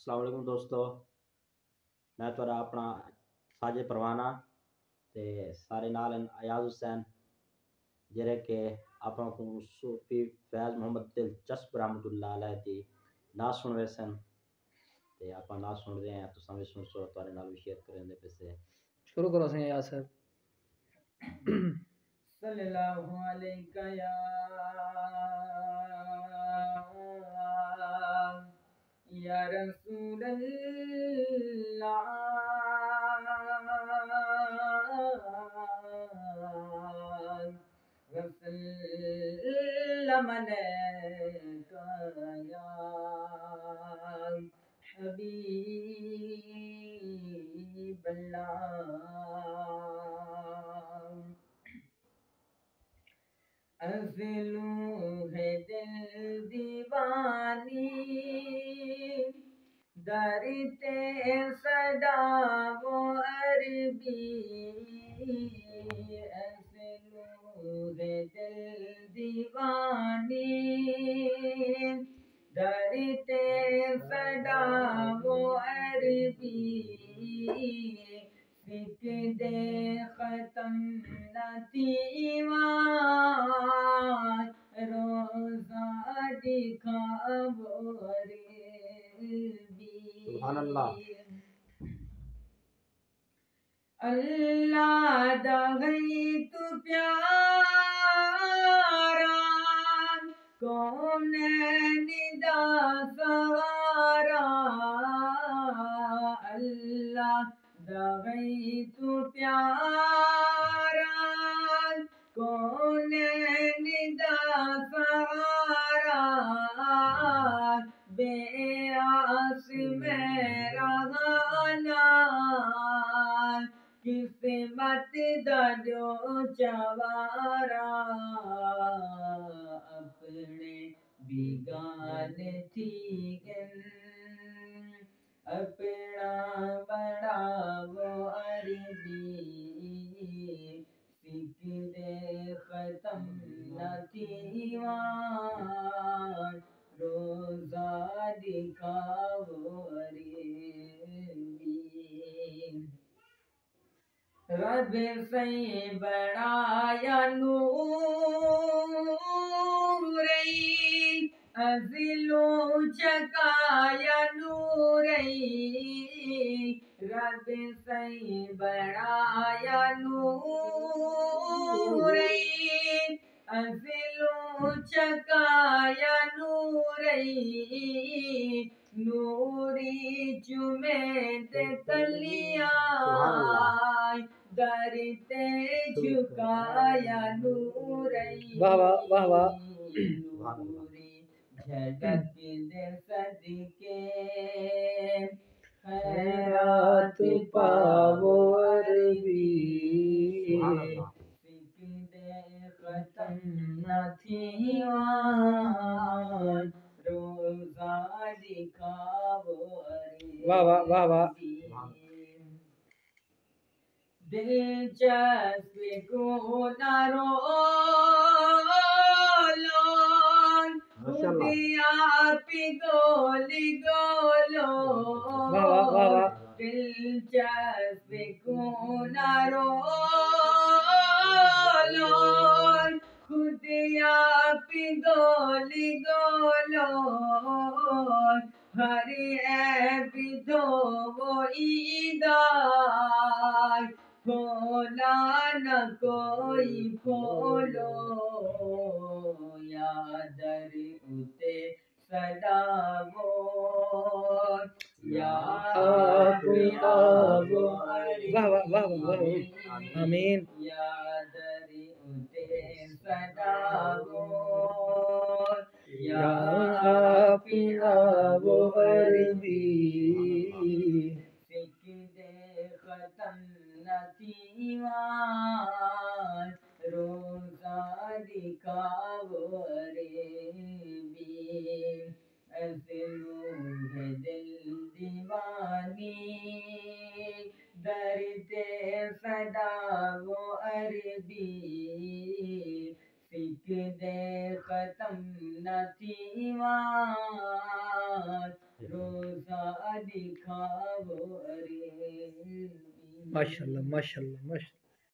السلام علیکم دوستو، میں تھوڑا اپنا ساجد پروانہ تے سارے نال ایاز حسین جڑے کہ اپنا کو صوفی فیض محمد دلچسپ رحمت اللہ علیہ دی نا سن ویسن تے اپنا نا سن رہے ہیں تو سمجھ سن سو تھوڑے نال بھی شیئر کریں دے پیسے شروع کرو سیں ایاز صاحب. صلی اللہ علیہ یا رسول اللہ وسلم علیک یا حبیب اللہ. ازلوں ہے دل دیوانی درتے صدا و عربی. ازلوں ہے دل دیوانی درتے صدا و عربی. سکدے ختم نہ دیوان روزہ دکھاو عربی. سبحان اللہ. اللہ دا غیت پیارا کونین دا سہارا. اللہ دا غیت پیارا کونین دا سہارا. بے آس میرا غانا قسمت دا جو چوارا. اپنے بیگان تھی گن اپنا بڑا وہ عربی. سکدے ختم نہ دیوان روزہ دکھاو عربی. رب سے بڑایا نوری ازلوں چکایا نوری. رب سے بڑایا نوری ازلوں چکایا نوری. نوری چمیت تلیاں درتے جھکایا نوری. واہ واہ واہ واہ. نوری جھٹک دے صدقے خیرات پاو عربی. سکدے ختم نہ دیوان روزہ دکھاو عربی. واہ واہ واہ واہ. دلچسپ کو نہ رولو خودیا پی گولی گولو. دلچسپ کو نہ رولو خودیا پی گولی گولو. ہر عیب دو وہ عیدائی کھولا نہ کوئی کھولو. یا در اتے صدا وہ یا آب واہ واہ واہ واہ. آمین. یا در اتے صدا وہ یا آب عربی. سکدے ختم نہ دیوان روزہ دکھاو عربی. ازلوں ہے دل دیوانی درد صدا و عربی. سکدے ختم نہ دیوان روزہ دکھاؤ عربی ماشاء اللہ ماشاء اللہ ماشاء اللہ